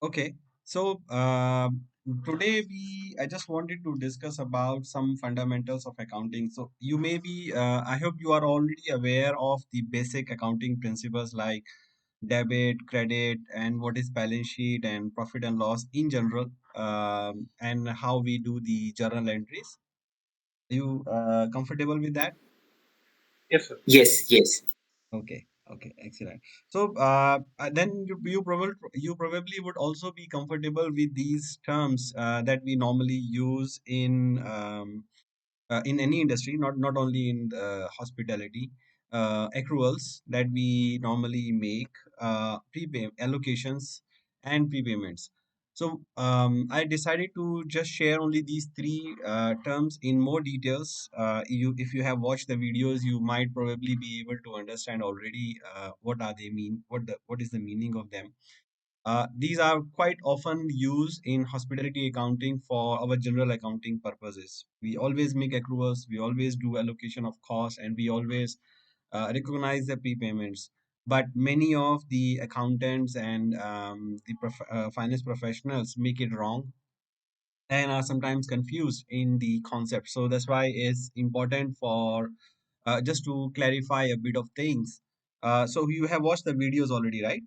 Okay, so today I just wanted to discuss about some fundamentals of accounting. So you may be, I hope you are already aware of the basic accounting principles like debit, credit, and what is balance sheet and profit and loss in general, and how we do the journal entries. You comfortable with that? Yes, sir. Yes, yes. Okay, okay, excellent. So then you probably would also be comfortable with these terms that we normally use in any industry, not only in hospitality. Accruals that we normally make, prepay allocations, and prepayments. So I decided to just share only these three terms in more details. If you have watched the videos, you might probably be able to understand already what are they mean, what is the meaning of them. These are quite often used in hospitality accounting for our general accounting purposes. We always make accruals, we always do allocation of costs, and we always recognize the prepayments. But many of the accountants and finance professionals make it wrong and are sometimes confused in the concept. So that's why it's important for just to clarify a bit of things. So you have watched the videos already, right?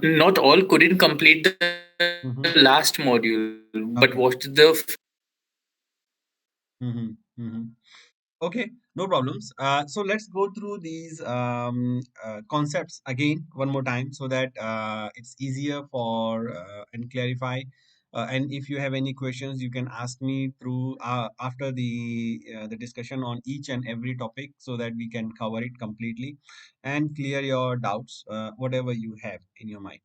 Not all couldn't complete the Mm-hmm. last module, but Okay. watched the Mm-hmm. Mm-hmm. Okay, no problems. So let's go through these concepts again one more time so that it's easier for and clarify. And if you have any questions, you can ask me through after the discussion on each and every topic so that we can cover it completely and clear your doubts, whatever you have in your mind.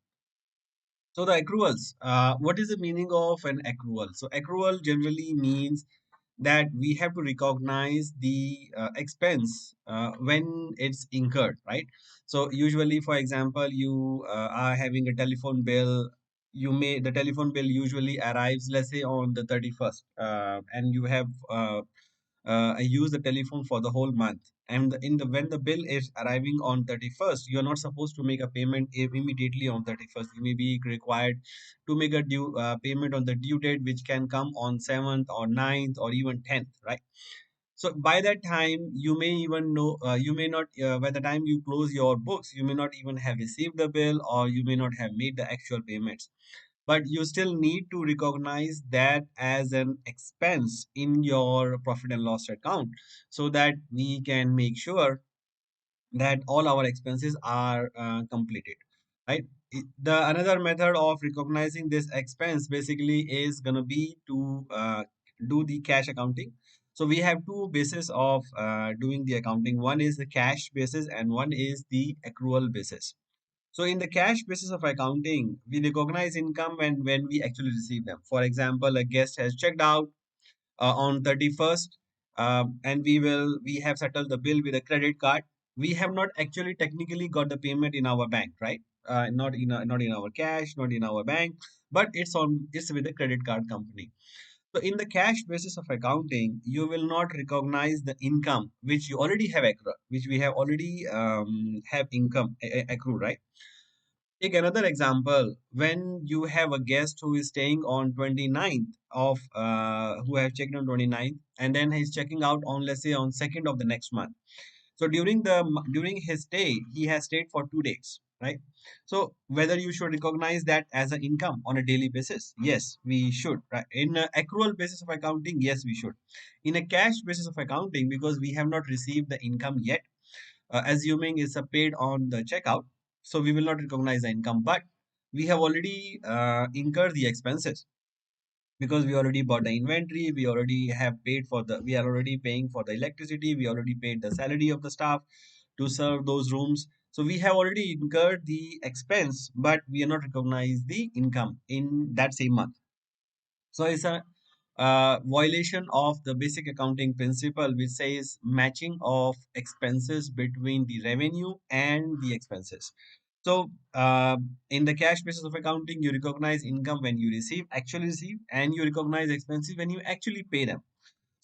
So the accruals. What is the meaning of an accrual? So accrual generally means that we have to recognize the expense when it's incurred, right? So usually, for example, you are having a telephone bill. The telephone bill usually arrives, let's say, on the 31st, and you have use the telephone for the whole month. And when the bill is arriving on 31st, you're not supposed to make a payment immediately on 31st. You may be required to make a due payment on the due date, which can come on 7th or 9th or even 10th, right? So by that time, you may even know, you may not, by the time you close your books, you may not even have received the bill or you may not have made the actual payments. But you still need to recognize that as an expense in your profit and loss account so that we can make sure that all our expenses are completed, right? The another method of recognizing this expense basically is going to be to do the cash accounting. So we have two bases of doing the accounting. One is the cash basis and one is the accrual basis. So in the cash basis of accounting, we recognize income when we actually receive them. For example, a guest has checked out on 31st, and we have settled the bill with a credit card. We have not actually technically got the payment in our bank, right? Not in our cash, not in our bank, but it's with the credit card company. So in the cash basis of accounting, you will not recognize the income which you already have accrued, which we have already have income accrued, right? Take another example. When you have a guest who is staying on 29th of who have checked on 29th and then he's checking out on, let's say, on 2nd of the next month. So during his stay, he has stayed for 2 days, right? So whether you should recognize that as an income on a daily basis, yes, we should. Right? In an accrual basis of accounting, yes, we should. In a cash basis of accounting, because we have not received the income yet, assuming it's a paid on the checkout, so we will not recognize the income, but we have already incurred the expenses because we already bought the inventory, we are already paying for the electricity, we already paid the salary of the staff to serve those rooms. So we have already incurred the expense, but we are not recognized the income in that same month. So it's a violation of the basic accounting principle, which says matching of expenses between the revenue and the expenses. So, in the cash basis of accounting, you recognize income when you actually receive, and you recognize expenses when you actually pay them.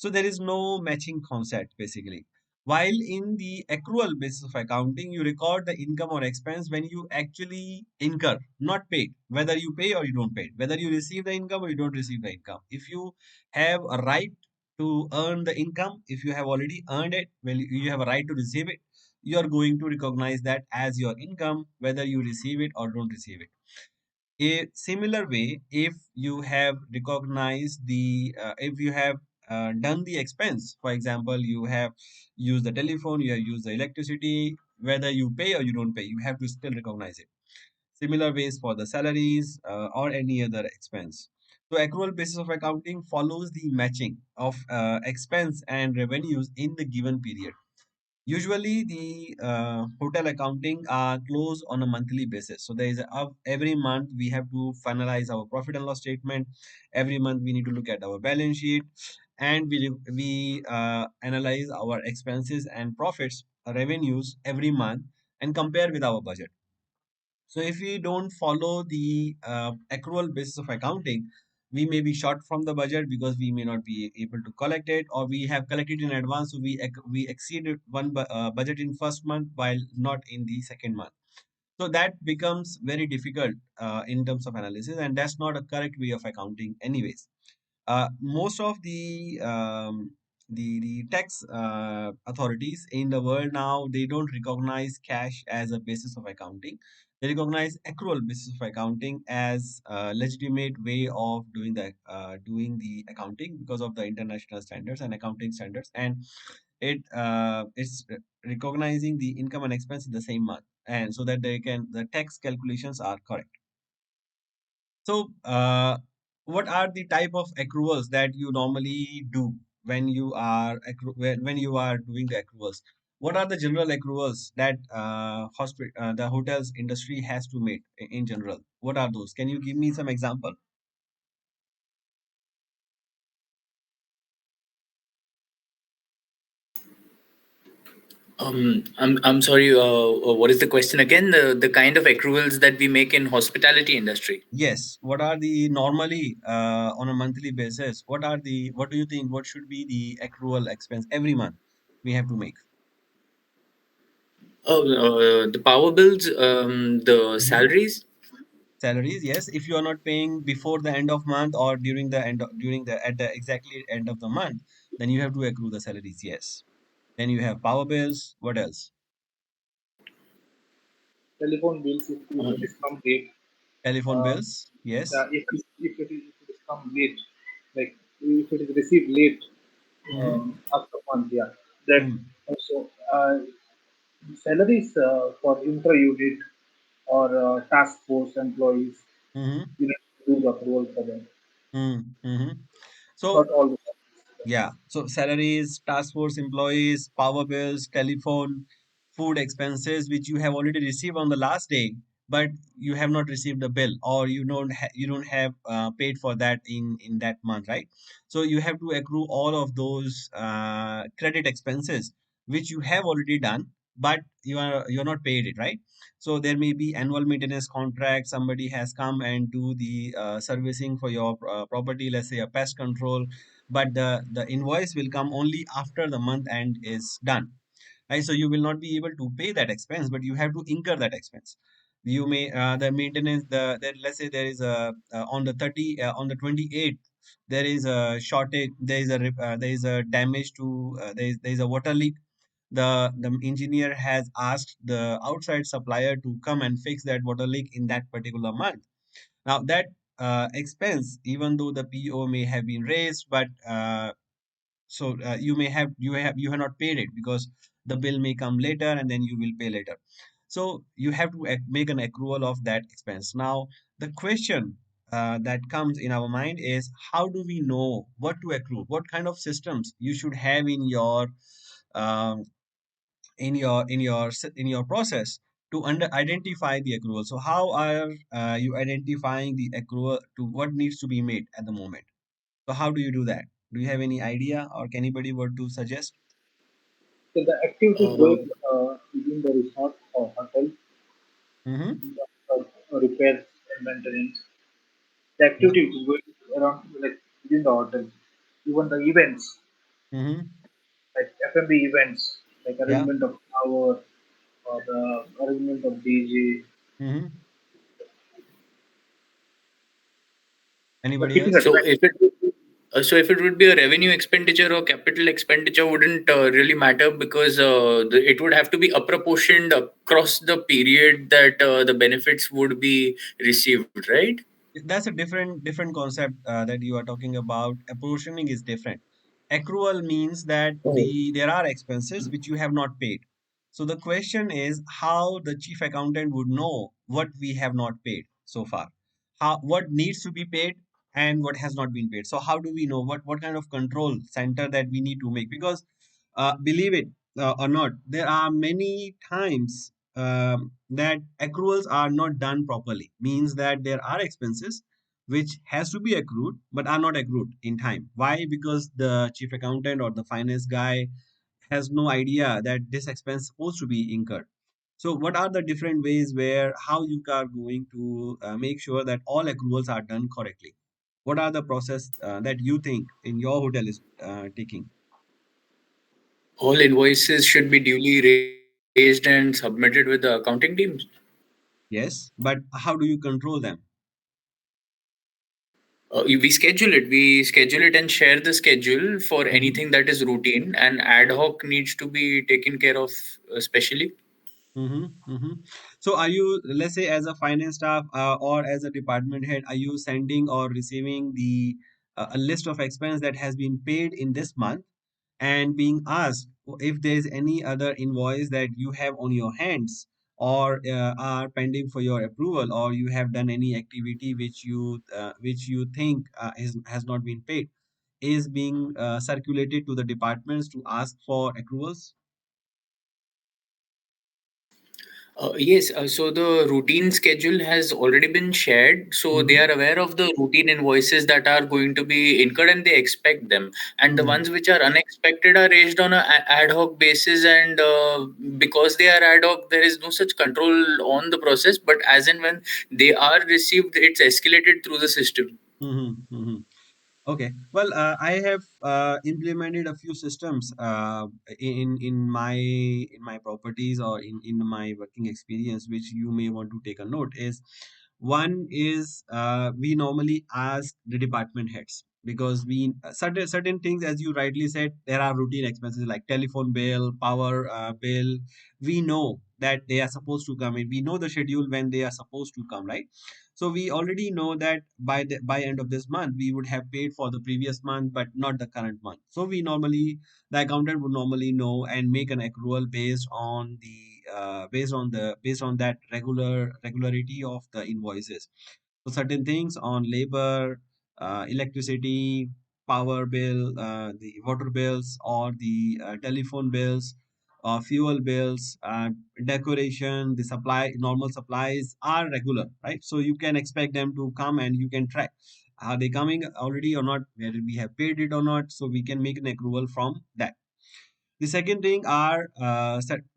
So there is no matching concept basically. While in the accrual basis of accounting, you record the income or expense when you actually incur, not paid, whether you pay or you don't pay, whether you receive the income or you don't receive the income. If you have a right to earn the income, if you have already earned it, well, you have a right to receive it, you are going to recognize that as your income, whether you receive it or don't receive it. A similar way, if you have recognized if you have done the expense, for example, you have used the telephone, you have used the electricity, whether you pay or you don't pay, you have to still recognize it. Similar ways for the salaries or any other expense. So accrual basis of accounting follows the matching of expense and revenues in the given period. Usually, the hotel accounting are closed on a monthly basis. So there is every month we have to finalize our profit and loss statement. Every month we need to look at our balance sheet, and we analyze our expenses and profits, revenues every month, and compare with our budget. So if we don't follow the accrual basis of accounting, we may be short from the budget because we may not be able to collect it, or we have collected in advance, so we exceeded budget in first month while not in the second month. So that becomes very difficult in terms of analysis, and that's not a correct way of accounting, anyways. Most of the tax authorities in the world now, they don't recognize cash as a basis of accounting. They recognize accrual basis of accounting as a legitimate way of doing the accounting because of the international standards and accounting standards, and it's recognizing the income and expense in the same month, and so that the tax calculations are correct. So, what are the type of accruals that you normally do when when you are doing the accruals? What are the general accruals that the hotels industry has to make in general? What are those? Can you give me some example? I'm sorry. What is the question again? The kind of accruals that we make in hospitality industry. Yes. What are the normally on a monthly basis? What do you think? What should be the accrual expense every month we have to make? Oh, the power bills, the Mhm. salaries. Salaries, yes. If you are not paying before the end of month or during the at the exactly end of the month, then you have to accrue the salaries, yes. Then you have power bills. What else? Telephone bills if it is come late. Telephone Uh, bills, yes. if it is come late, like if it is received late Mm-hmm. after month, yeah. That Mm-hmm. also salaries for intra unit or task force employees, Mm-hmm. you need to do the approval for them. Mm-hmm. So Not all the time. yeah, so salaries, task force employees, power bills, telephone, food expenses, which you have already received on the last day, but you have not received the bill, or you don't have paid for that in that month, right? So you have to accrue all of those credit expenses which you have already done, but you're not paid it, right? So there may be annual maintenance contract. Somebody has come and do the servicing for your property, let's say a pest control, but the invoice will come only after the month end is done, right? So you will not be able to pay that expense, but you have to incur that expense. You may the maintenance the let's say there is a on the 30 on the 28th, there is a shortage, there is a damage to there is a water leak. The engineer has asked the outside supplier to come and fix that water leak in that particular month. Now that expense, even though the PO may have been raised, but you have not paid it because the bill may come later and then you will pay later. So you have to make an accrual of that expense. Now the question that comes in our mind is, how do we know what to accrue? What kind of systems you should have um, in your process to identify the accrual? So how are you identifying the accrual to what needs to be made at the moment? So how do you do that? Do you have any idea, or can anybody were to suggest? So the activities Uh, going within the resort or hotel, Mm-hmm. repairs and maintenance, the Yeah. activity which is going around like within the hotel, even the events Mm-hmm. like F&B events. Yeah. arrangement of power or the arrangement of DJ. Hmm. But Anybody keeping else? a So track. if it would be a revenue expenditure or capital expenditure wouldn't really matter because it would have to be apportioned across the period that the benefits would be received, right? That's a different concept that you are talking about. Apportioning is different. Accrual means that Oh. there are expenses which you have not paid. So the question is how the chief accountant would know what we have not paid so far, how what needs to be paid and what has not been paid. So how do we know what kind of control center that we need to make? Because believe it or not, there are many times that accruals are not done properly. Means that there are expenses which has to be accrued but are not accrued in time. Why? Because the chief accountant or the finance guy has no idea that this expense is supposed to be incurred. So what are the different ways where how you are going to make sure that all accruals are done correctly? What are the process that you think in your hotel is taking? All invoices should be duly raised and submitted with the accounting teams. Yes, but how do you control them? We schedule it and share the schedule for Mhm. anything that is routine, and ad hoc needs to be taken care of specially. Mm-hmm, mm-hmm. So, are you, let's say, as a finance staff or as a department head, are you sending or receiving the a list of expense that has been paid in this month and being asked if there is any other invoice that you have on your hands or are pending for your approval, or you have done any activity which you think has not been paid, is being circulated to the departments to ask for accruals? Yes, so the routine schedule has already been shared. So they Mm-hmm. are aware of the routine invoices that are going to be incurred and they expect them. And the Mm-hmm. ones which are unexpected are raised on a ad hoc basis. And because they are ad hoc, there is no such control on the process. But as and when they are received, it's escalated through the system. Mm-hmm. Mm-hmm. Okay. Well, I have implemented a few systems in my properties or in my working experience, which you may want to take a note. Is one is we normally ask the department heads because we certain things, as you rightly said, there are routine expenses like telephone bill, power bill. We know that they are supposed to come in. We know the schedule when they are supposed to come, right? So we already know that by end of this month we would have paid for the previous month, but not the current month. So we normally the accountant would normally know and make an accrual based on that regularity of the invoices. So certain things on labor, electricity, power bill, the water bills, or the telephone bills, fuel bills, decoration, the supply, normal supplies are regular, right? So you can expect them to come and you can track. Are they coming already or not? Whether we have paid it or not? So we can make an accrual from that. The second thing are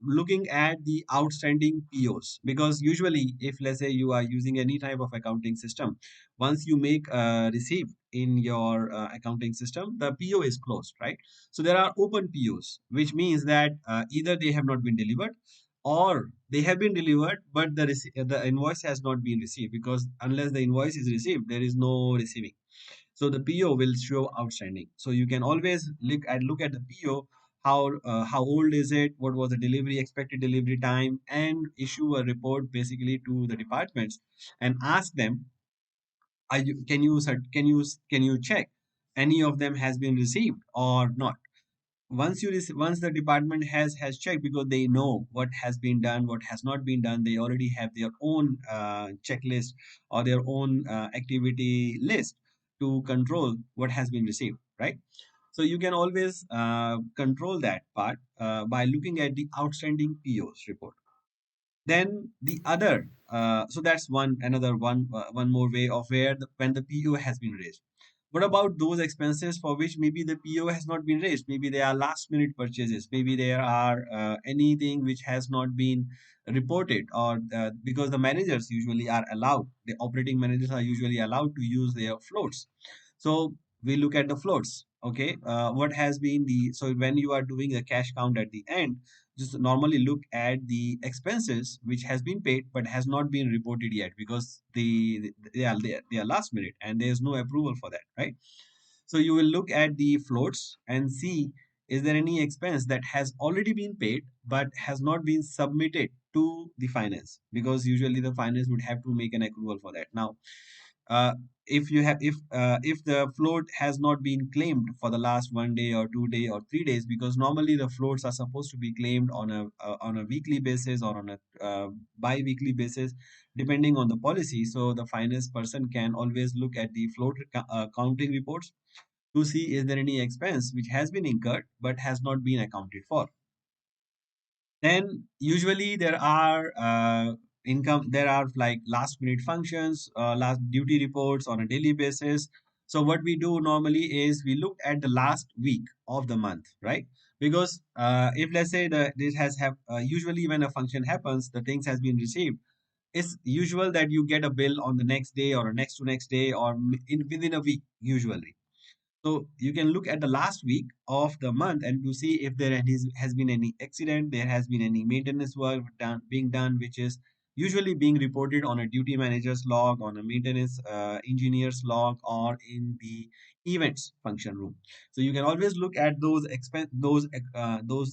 looking at the outstanding POs, because usually if let's say you are using any type of accounting system, once you make a receipt in your accounting system, the PO is closed, right? So there are open POs, which means that either they have not been delivered or they have been delivered, but the invoice has not been received, because unless the invoice is received, there is no receiving. So the PO will show outstanding. So you can always look at the PO, how old is it, what was the delivery expected delivery time, and issue a report basically to the departments and ask them, can you check any of them has been received or not? Once the department has checked, because they know what has been done, what has not been done, they already have their own checklist or their own activity list to control what has been received, right? So you can always control that part by looking at the outstanding POs report. Then the other, so that's one more way of where when the PO has been raised. What about those expenses for which maybe the PO has not been raised? Maybe they are last minute purchases. Maybe there are anything which has not been reported, or because the managers usually are allowed, the operating managers are usually allowed to use their floats. So we look at the floats. Okay, what has been the so when you are doing the cash count at the end, just normally look at the expenses which has been paid but has not been reported yet, because they are last minute and there is no approval for that, right? So you will look at the floats and see, is there any expense that has already been paid but has not been submitted to the finance, because usually the finance would have to make an accrual for that. Now, uh, if the float has not been claimed for the last 1 day or 2 day or 3 days, because normally the floats are supposed to be claimed on a weekly basis or on a bi-weekly basis, depending on the policy. So the finance person can always look at the counting reports to see, is there any expense which has been incurred but has not been accounted for. Then usually there are like last minute functions, last duty reports on a daily basis. So what we do normally is we look at the last week of the month, right? Because if let's say this has have usually when a function happens, the things has been received, it's usual that you get a bill on the next day or next to next day or in within a week usually. So you can look at the last week of the month and to see if has been any accident, there has been any maintenance work being done, which is usually being reported on a duty manager's log, on a maintenance engineer's log, or in the events function room. So you can always look at those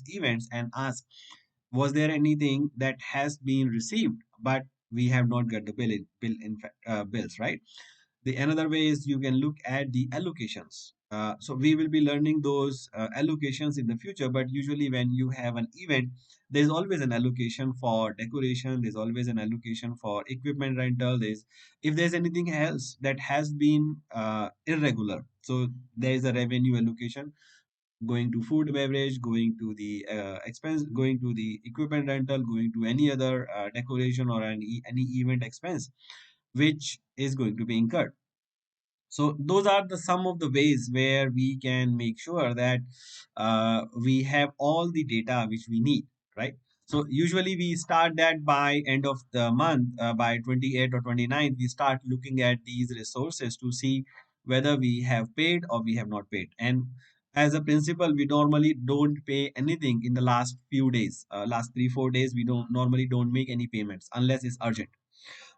events and ask, was there anything that has been received but we have not got the bills, right? The another way is you can look at the allocations. So we will be learning those allocations in the future, but usually when you have an event, there's always an allocation for decoration, there's always an allocation for equipment rental, there's if there's anything else that has been irregular, so there is a revenue allocation going to food beverage, going to the expense, going to the equipment rental, going to any other decoration or any event expense which is going to be incurred. So those are the some of the ways where we can make sure that we have all the data which we need, right? So usually we start that by end of the month, by 28th or 29th, we start looking at these resources to see whether we have paid or we have not paid. And as a principle, we normally don't pay anything in the last few days, last 3 4 days. We don't make any payments unless it's urgent,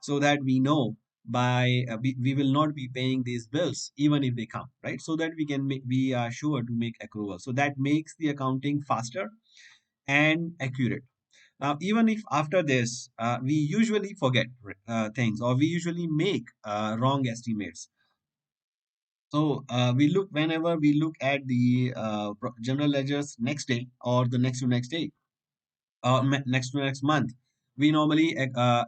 so that we know we will not be paying these bills even if they come, right? So that we are sure to make accrual, so that makes the accounting faster and accurate. Now, even if after this we usually forget things, or we usually make wrong estimates, so we look whenever we look at the general ledgers next day or the next to next day, next to next month, we normally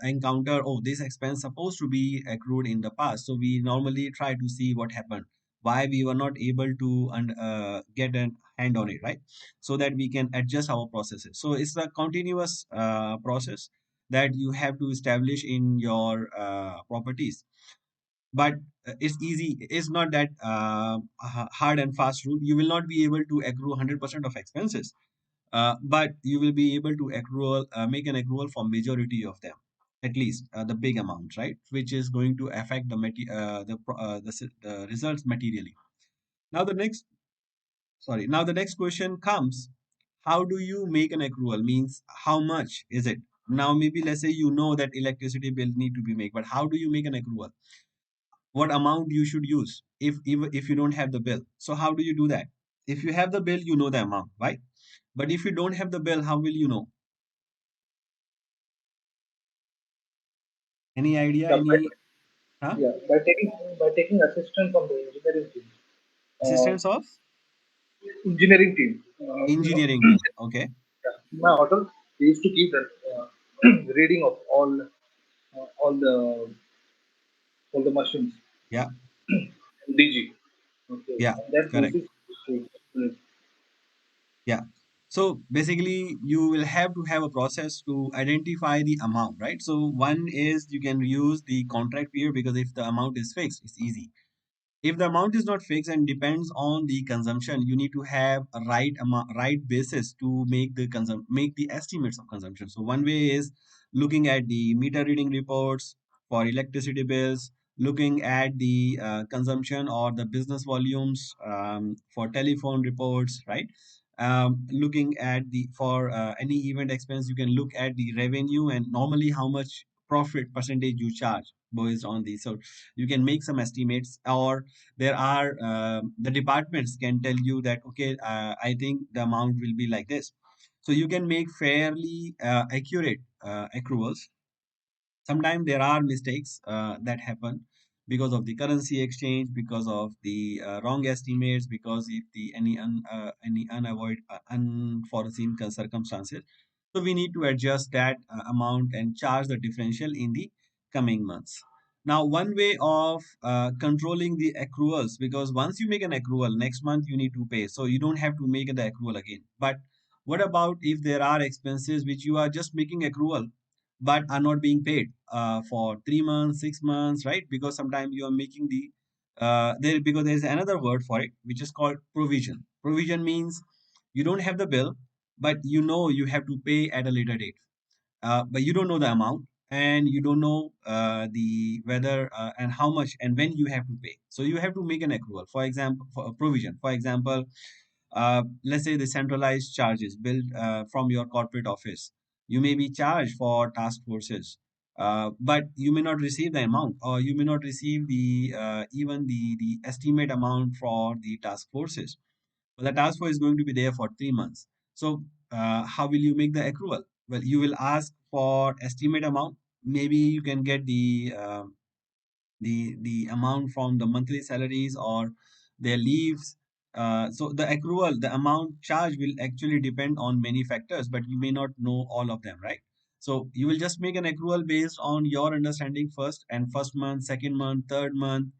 encounter, oh, this expense supposed to be accrued in the past. So we normally try to see what happened, why we were not able to get a hand on it, right? So that we can adjust our processes. So it's a continuous process that you have to establish in your properties. But it's easy. It's not that hard and fast rule. You will not be able to accrue 100% of expenses, but you will be able to make an accrual for majority of them, at least the big amount, right? Which is going to affect the results materially. Now the next, sorry, now the next question comes: how do you make an accrual? Means how much is it? Now maybe let's say you know that electricity bill need to be made, but how do you make an accrual? What amount you should use if you don't have the bill? So how do you do that? If you have the bill, you know the amount, right? But if you don't have the bill, how will you know? Any idea? Yeah, Any huh? by taking assistance from the engineering team. Uh, Assistance of engineering team. engineering team. Okay. Yeah, in my hotel, they used to keep that reading of all the machines, Yeah. DG. Okay, Yeah. and that Correct. basis, to- Yeah. So basically, you will have to have a process to identify the amount, right? So one is you can use the contract period, because if the amount is fixed, it's easy. If the amount is not fixed and depends on the consumption, you need to have a right basis to make the estimates of consumption. So one way is looking at the meter reading reports for electricity bills, looking at the consumption or the business volumes for telephone reports, right? looking at the for any event expense, you can look at the revenue and normally how much profit percentage you charge based on these. So you can make some estimates, or there are the departments can tell you that okay, I think the amount will be like this. So you can make fairly accurate accruals. Sometimes there are mistakes that happen because of the currency exchange, because of the wrong estimates, because if the any unforeseen circumstances. So we need to adjust that amount and charge the differential in the coming months. Now, one way of controlling the accruals, because once you make an accrual, next month you need to pay. So you don't have to make the accrual again. But what about if there are expenses which you are just making accrual but are not being paid for 3 months, 6 months, right? Because sometimes you are making the there because there is another word for it which is called provision. Provision means you don't have the bill, but you know you have to pay at a later date, but you don't know the amount and you don't know the whether and how much and when you have to pay. So you have to make an accrual. For example, for a provision. For example, let's say the centralized charges billed from your corporate office. You may be charged for task forces, but you may not receive the amount, or you may not receive the even the estimate amount for the task forces. But the task force is going to be there for 3 months. So how will you make the accrual? Well, you will ask for estimate amount. Maybe you can get the amount from the monthly salaries or their leaves. So the accrual, the amount charge will actually depend on many factors, but you may not know all of them, right? So you will just make an accrual based on your understanding first, and first month, second month, third month.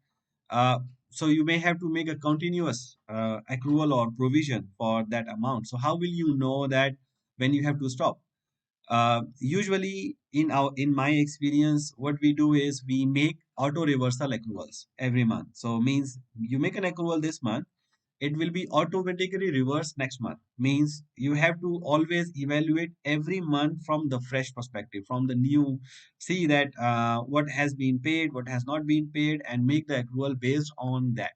Uh, so you may have to make a continuous accrual or provision for that amount. So how will you know that when you have to stop? Usually in my experience, what we do is we make auto reversal accruals every month. So means you make an accrual this month, it will be automatically reversed next month. Means you have to always evaluate every month from the fresh perspective, from the new, see that what has been paid, what has not been paid, and make the accrual based on that.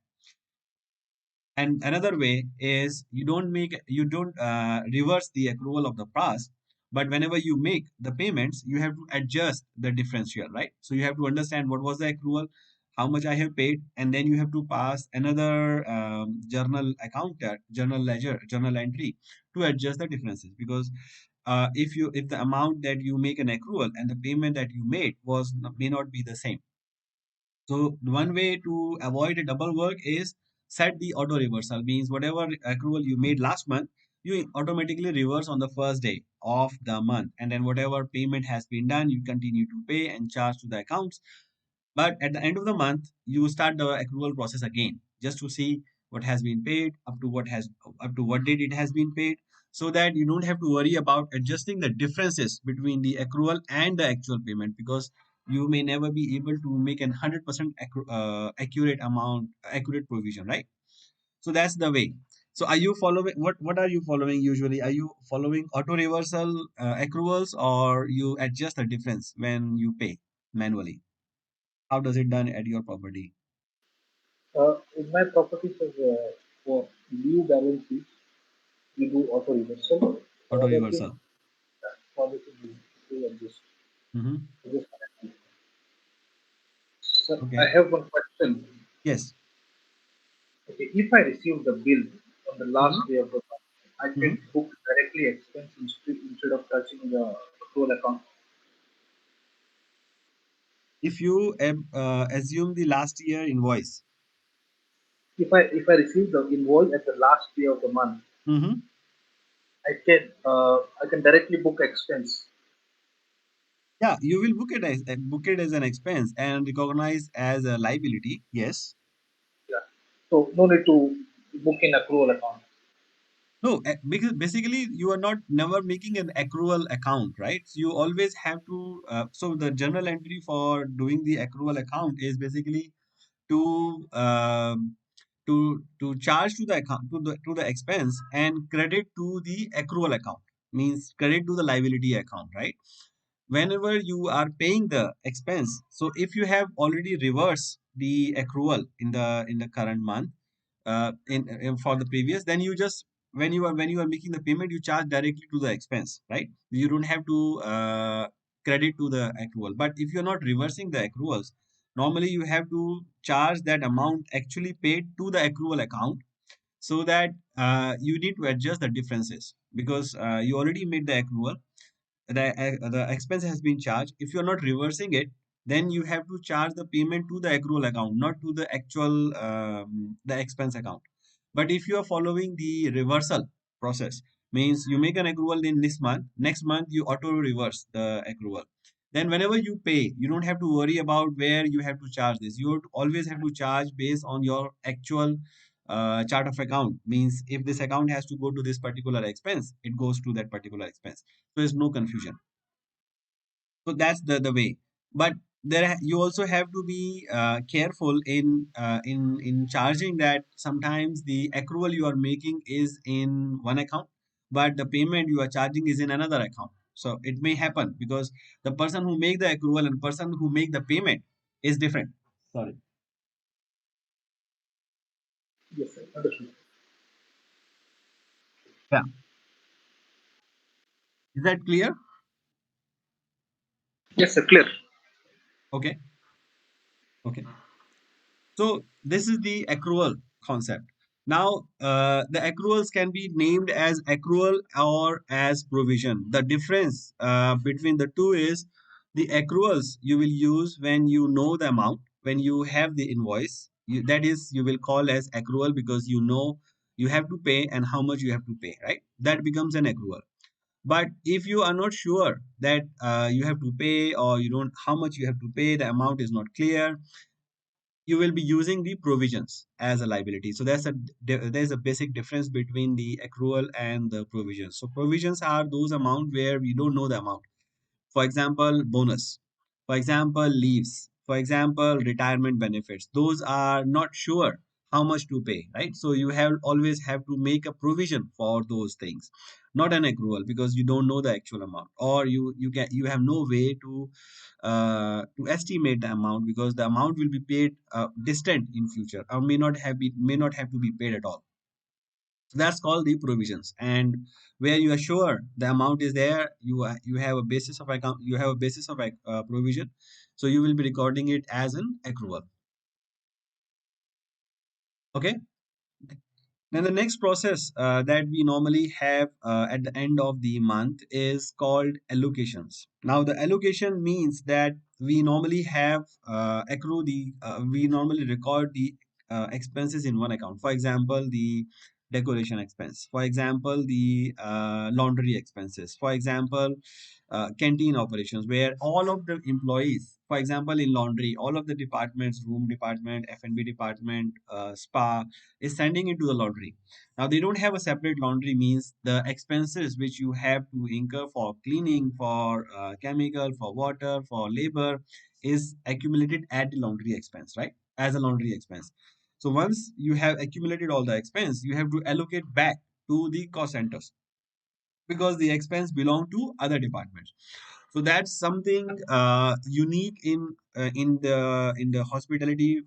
And another way is you don't reverse the accrual of the past, but whenever you make the payments, you have to adjust the differential, right? So you have to understand what was the accrual, how much I have paid, and then you have to pass another journal ledger, journal entry to adjust the differences. Because if the amount that you make an accrual and the payment that you made may not be the same. So one way to avoid a double work is set the auto reversal. Means whatever accrual you made last month, you automatically reverse on the first day of the month, and then whatever payment has been done, you continue to pay and charge to the accounts. But at the end of the month, you start the accrual process again, just to see what has been paid, up to what date it has been paid, so that you don't have to worry about adjusting the differences between the accrual and the actual payment, because you may never be able to make an 100% accurate amount, accurate provision, right? So that's the way. So are you following, what are you following usually? Are you following auto reversal accruals, or you adjust the difference when you pay manually? How does it done at your property? In my properties, for new balance sheets, we do auto reversal. For Auto other things, reversal. for other things we adjust. Mm-hmm. Adjust. Sir, I Okay. have one question. Yes. Okay, if I receive the bill on the Mm-hmm. last day of the month, I Mm-hmm. can book directly expense instead of touching the total account. If you assume the last year invoice. If I receive the invoice at the last day of the month, Mm-hmm. I can directly book expense. Yeah, you will book it as an expense and recognize as a liability. Yes. Yeah. So no need to book in accrual account. No, because basically you are not never making an accrual account, right? So you always have to. So the journal entry for doing the accrual account is basically to to charge to the account, to the expense, and credit to the accrual account. Means credit to the liability account, right? Whenever you are paying the expense, so if you have already reversed the accrual in the current month, in for the previous, then you just when you are making the payment, you charge directly to the expense, right? You don't have to credit to the accrual. But if you're not reversing the accruals, normally you have to charge that amount actually paid to the accrual account, so that you need to adjust the differences, because you already made the accrual, the expense has been charged. If you're not reversing it, then you have to charge the payment to the accrual account, not to the actual the expense account. But if you are following the reversal process, means you make an accrual in this month, next month you auto reverse the accrual, then whenever you pay, you don't have to worry about where you have to charge this. You always have to charge based on your actual chart of account. Means if this account has to go to this particular expense, it goes to that particular expense. So there's no confusion. So that's the way. But you also have to be careful in charging, that sometimes the accrual you are making is in one account, but the payment you are charging is in another account. So it may happen because the person who make the accrual and person who make the payment is different. Sorry. Yes, sir. Understood. Yeah. Is that clear? Yes, sir. Clear. Okay. Okay. So this is the accrual concept. Now, the accruals can be named as accrual or as provision. The difference between the two is the accruals you will use when you know the amount, when you have the invoice. That is, you will call as accrual because you know you have to pay and how much you have to pay, right? That becomes an accrual. But if you are not sure that you have to pay, or you don't how much you have to pay, the amount is not clear, you will be using the provisions as a liability. So there's a basic difference between the accrual and the provisions. So provisions are those amount where we don't know the amount. For example, bonus. For example, leaves. For example, retirement benefits. Those are not sure how much to pay, right? So you have always have to make a provision for those things, not an accrual, because you don't know the actual amount, or you have no way to estimate the amount, because the amount will be paid distant in future, or may not have to be paid at all. So that's called the provisions. And where you are sure the amount is there, you have a basis of account, you have a basis of provision, so you will be recording it as an accrual. Okay. Then the next process that we normally have at the end of the month is called allocations. Now, the allocation means that we normally have we normally record the expenses in one account. For example, the decoration expense. For example, the laundry expenses. For example, canteen operations, where all of the employees, for example, in laundry, all of the departments, room department, F&B department, spa, is sending into the laundry. Now they don't have a separate laundry, means the expenses which you have to incur for cleaning, for chemical, for water, for labor is accumulated at the laundry expense, right? As a laundry expense. So once you have accumulated all the expense, you have to allocate back to the cost centers, because the expense belong to other departments. So that's something unique in the hospitality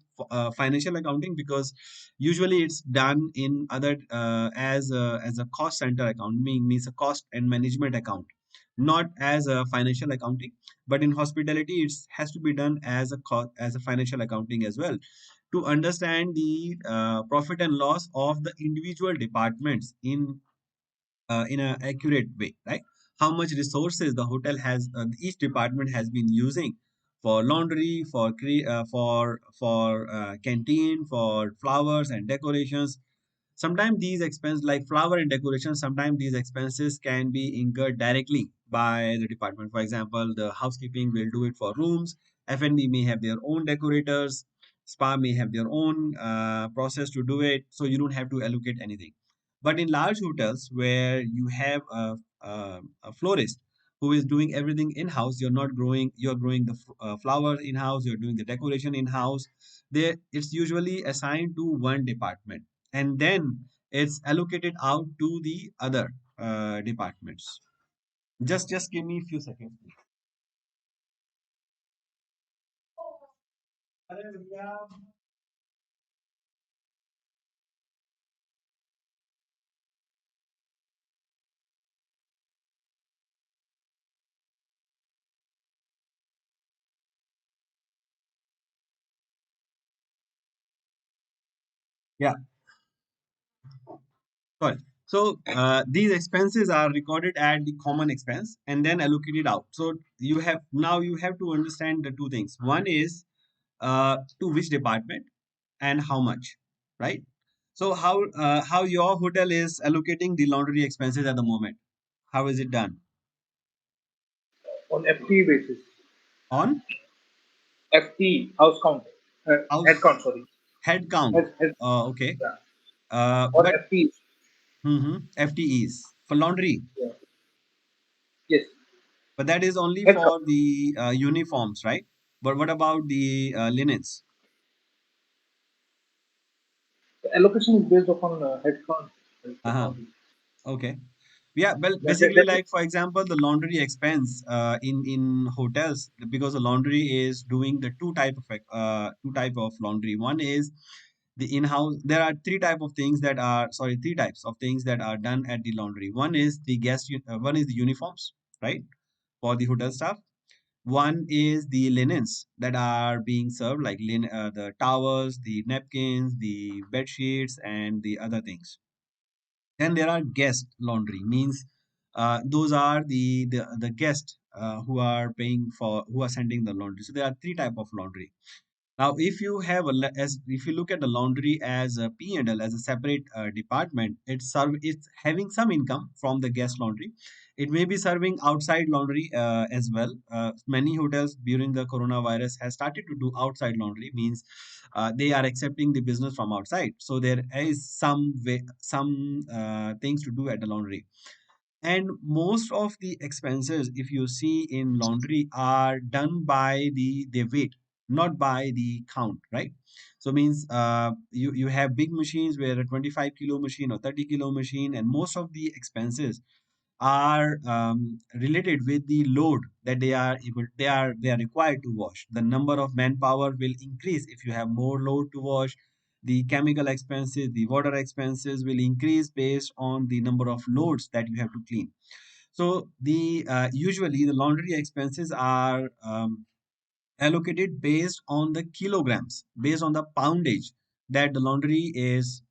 financial accounting, because usually it's done in other as a cost center account, means a cost and management account, not as a financial accounting. But in hospitality it has to be done as as a financial accounting as well, to understand the profit and loss of the individual departments in an accurate way, right? How much resources the hotel has, each department has been using for laundry, for canteen, for flowers and decorations. Sometimes these expenses, like flower and decoration, sometimes these expenses can be incurred directly by the department. For example, the housekeeping will do it for rooms. F&B may have their own decorators. Spa may have their own process to do it. So you don't have to allocate anything. But in large hotels where you have a florist who is doing everything in-house, you're growing the flowers in-house, you're doing the decoration in-house. There, it's usually assigned to one department, and then it's allocated out to the other departments. Just give me a few seconds, please. Yeah. Sorry. So these expenses are recorded at the common expense and then allocated out. So you have to understand the two things. One is to which department and how much, right? So how your hotel is allocating the laundry expenses at the moment? How is it done? On FT basis. On FT, house count. Head house count, sorry. head count. Head, Okay. yeah. On But FT. FTEs for laundry, Yeah. Yes. but that is only Head count. for the uniforms, right? But what about the linens? The allocation is based upon head count. Uh-huh. Okay. Yeah, well, That, that, basically, that, like for example, the laundry expense in hotels, because the laundry is doing the two type of laundry. One is the in-house. There are three types of things that are done at the laundry. One is one is the uniforms, right, for the hotel staff. One is the linens that are being served, like the towels, the napkins, the bed sheets, and the other things. Then there are guest laundry, means those are the guests who are sending the laundry. So there are three type of laundry. Now, if you have if you look at the laundry as a P&L, as a separate department, it's having some income from the guest laundry. It may be serving outside laundry as well. Many hotels during the coronavirus has started to do outside laundry, means they are accepting the business from outside. So there is some things to do at the laundry. And most of the expenses, if you see in laundry, are done by the weight, not by the count, right? So means you have big machines where a 25 kilo machine or 30 kilo machine, and most of the expenses are related with the load that they are required to wash. The number of manpower will increase if you have more load to wash. The chemical expenses, the water expenses will increase based on the number of loads that you have to clean. So the usually the laundry expenses are allocated based on the kilograms, based on the poundage that the laundry is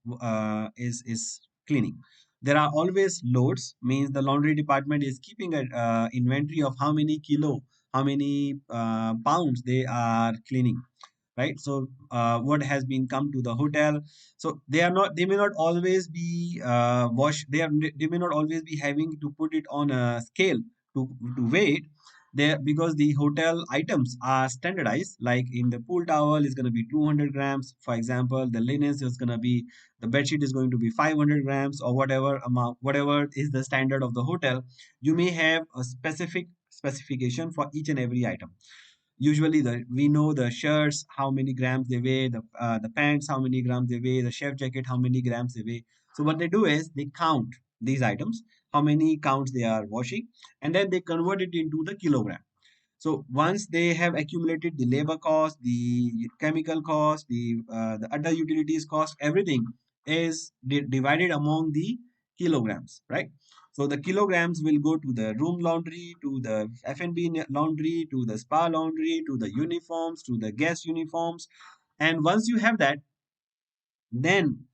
cleaning. There are always loads, means the laundry department is keeping an inventory of how many pounds they are cleaning, right? So what has been come to the hotel, so they may not always be they may not always be having to put it on a scale to weigh it there, because the hotel items are standardized. Like in the pool towel is going to be 200 grams, for example. The linens is going to be, the bed sheet is going to be 500 grams, or whatever amount, whatever is the standard of the hotel. You may have a specific specification for each and every item. Usually we know the shirts how many grams they weigh, the pants how many grams they weigh, the chef jacket how many grams they weigh. So what they do is they count these items, how many counts they are washing, and then they convert it into the kilogram. So once they have accumulated the labor cost, the chemical cost, the other utilities cost, everything is divided among the kilograms, right? So the kilograms will go to the room laundry, to the F&B laundry, to the spa laundry, to the uniforms, to the guest uniforms. And once you have that, then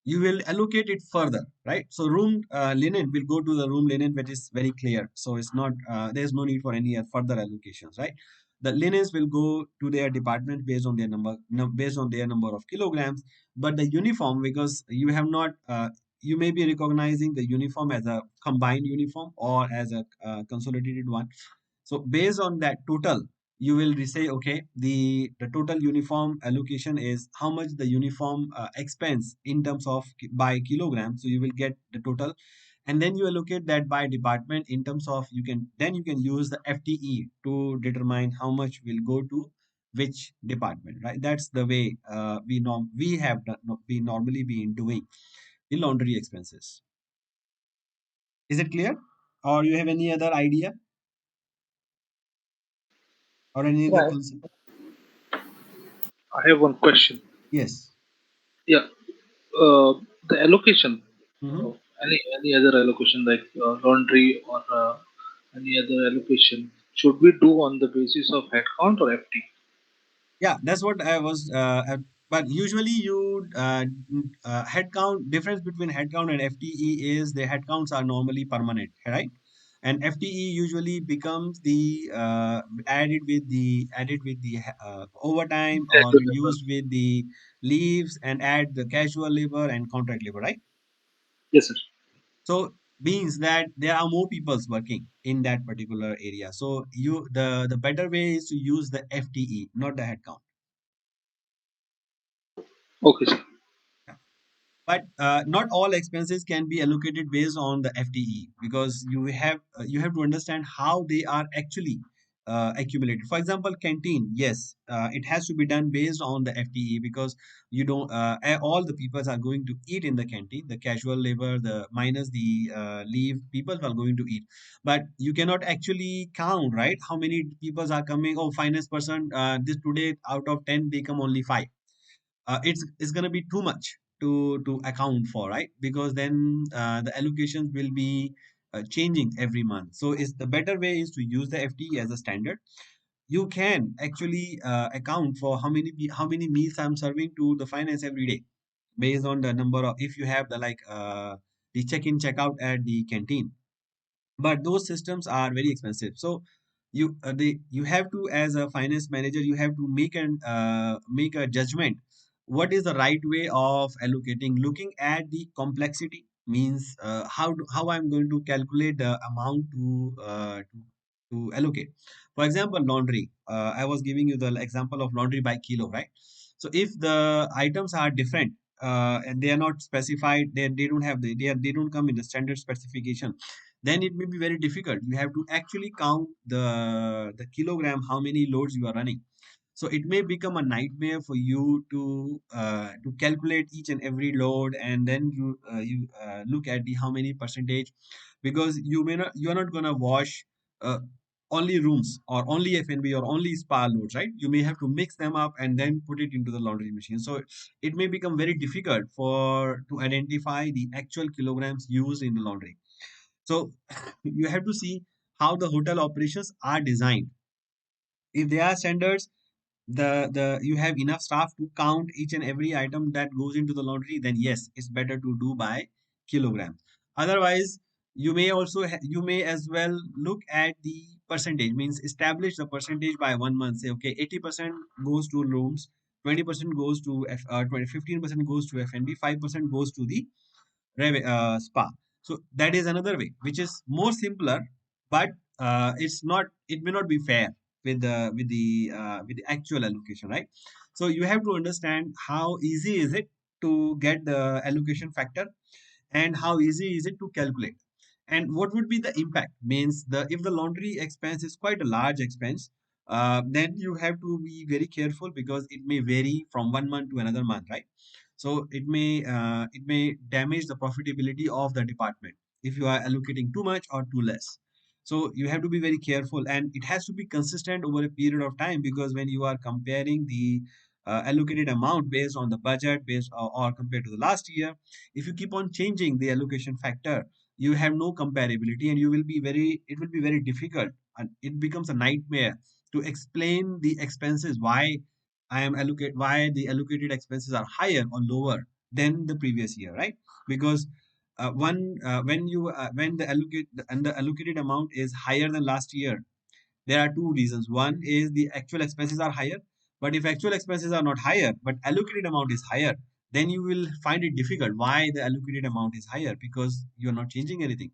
you will allocate it further, right? So room linen will go to the room linen, which is very clear. So it's not there's no need for any further allocations, right? The linens will go to their department based on their based on their number of kilograms. But the uniform, because you have not you may be recognizing the uniform as a combined uniform or as a consolidated one. So based on that total, you will say, okay, the total uniform allocation is how much the uniform expense in terms of by kilogram. So you will get the total, and then you allocate that by department in terms of, you can use the FTE to determine how much will go to which department, right? That's the way we have we normally been doing the laundry expenses. Is it clear, or you have any other idea or any other Right. concept? I have one question. Yes. Yeah. The allocation. Mhm. Any other allocation like laundry or any other allocation should we do on the basis of headcount or FT? Yeah, that's what I was But usually you headcount difference between headcount and FTE is the headcounts are normally permanent, right? And FTE usually becomes the added with the overtime or Casual labor. used with the leaves and add the casual labor and contract labor, right? Yes, sir. So means that there are more peoples working in that particular area. So the better way is to use the FTE, not the headcount. Okay, sir. But not all expenses can be allocated based on the FTE because you have to understand how they are actually accumulated. For example, canteen, yes, it has to be done based on the FTE because you don't all the people are going to eat in the canteen. The casual labor, the minus the leave people are going to eat, but you cannot actually count, right? How many people are coming? Oh, finance person, this today out of 10 they come only 5. It's going to be too much to account for, right? Because then the allocations will be changing every month. So is the better way is to use the FTE as a standard. You can actually account for how many meals I'm serving to the finance every day based on the number of, if you have the the check in check out at the canteen, but those systems are very expensive. So you have to, as a finance manager, you have to make a judgment what is the right way of allocating, looking at the complexity, means how I'm going to calculate the amount to allocate. For example, laundry, I was giving you the example of laundry by kilo, right? So if the items are different and they are not specified, they don't have they don't come in the standard specification, then it may be very difficult. You have to actually count the kilogram, how many loads you are running. So it may become a nightmare for you to calculate each and every load, and then you look at the how many percentage, because you are not gonna wash uh, only rooms or only FNB or only spa loads, right? You may have to mix them up and then put it into the laundry machine. So it may become very difficult for to identify the actual kilograms used in the laundry. So you have to see how the hotel operations are designed. If they are standards, the you have enough staff to count each and every item that goes into the laundry, then yes, it's better to do by kilograms. Otherwise, you may as well look at the percentage, means establish the percentage by 1 month. Say okay, 80% goes to rooms, 20% goes to 15% goes to FNB, 5% goes to the spa. So that is another way, which is more simpler, but it's not. It may not be fair with the actual allocation, right? So you have to understand how easy is it to get the allocation factor, and how easy is it to calculate, and what would be the impact. Means the if the laundry expense is quite a large expense, then you have to be very careful because it may vary from 1 month to another month, right? So it may damage the profitability of the department if you are allocating too much or too less. So you have to be very careful, and it has to be consistent over a period of time, because when you are comparing the allocated amount based on the budget based or compared to the last year, if you keep on changing the allocation factor, you have no comparability, and it will be very difficult, and it becomes a nightmare to explain the expenses, why the allocated expenses are higher or lower than the previous year, right? Because when the allocated amount is higher than last year, there are two reasons. One is the actual expenses are higher, but if actual expenses are not higher, but allocated amount is higher, then you will find it difficult. Why the allocated amount is higher? Because you're not changing anything.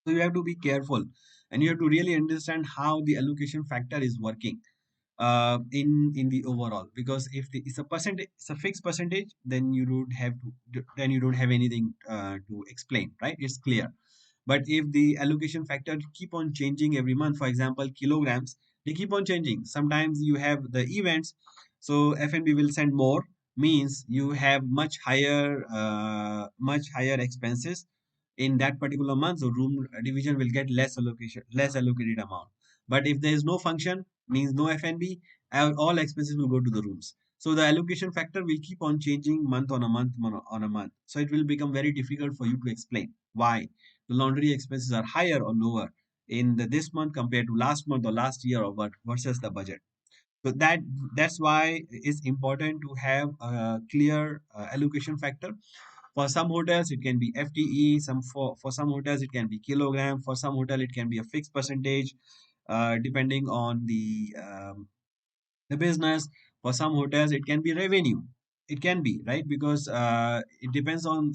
So you have to be careful, and you have to really understand how the allocation factor is working in the overall. Because if it's a percentage, it's a fixed percentage, then you don't have anything to explain, right? It's clear. But if the allocation factor keep on changing every month, for example, kilograms, they keep on changing. Sometimes you have the events, so FNB will send more, means you have much higher expenses in that particular month. So room division will get less allocated amount. But if there is no function, means no FNB, all expenses will go to the rooms. So the allocation factor will keep on changing month on a month. So it will become very difficult for you to explain why the laundry expenses are higher or lower in this month compared to last month or last year, or what versus the budget. So that's why it's important to have a clear allocation factor. For some hotels, it can be FTE. For some hotels, it can be kilogram. For some hotel, it can be a fixed percentage, depending on the business. For some hotels it can be revenue, it can be right, because it depends on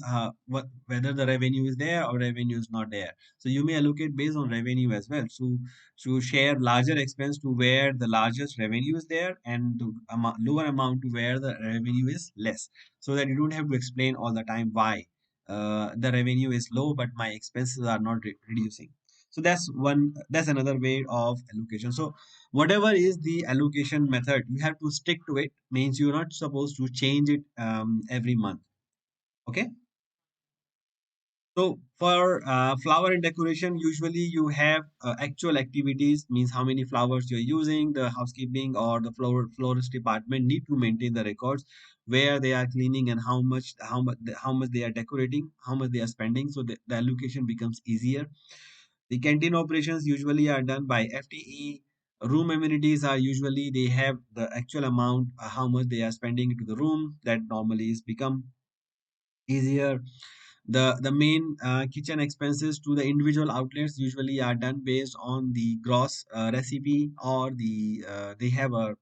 whether the revenue is there or revenue is not there. So you may allocate based on revenue as well, so to share larger expense to where the largest revenue is there, and to lower amount to where the revenue is less, so that you don't have to explain all the time why the revenue is low but my expenses are not reducing. So that's another way of allocation. So whatever is the allocation method, you have to stick to it, means you're not supposed to change it every month. Okay. So for flower and decoration, usually you have actual activities, means how many flowers you're using. The housekeeping or the florist department need to maintain the records where they are cleaning and how much they are decorating, how much they are spending. So the allocation becomes easier. The canteen operations usually are done by FTE. Room amenities are usually they have the actual amount, how much they are spending into the room. That normally is become easier. The main kitchen expenses to the individual outlets usually are done based on the gross recipe, or they have a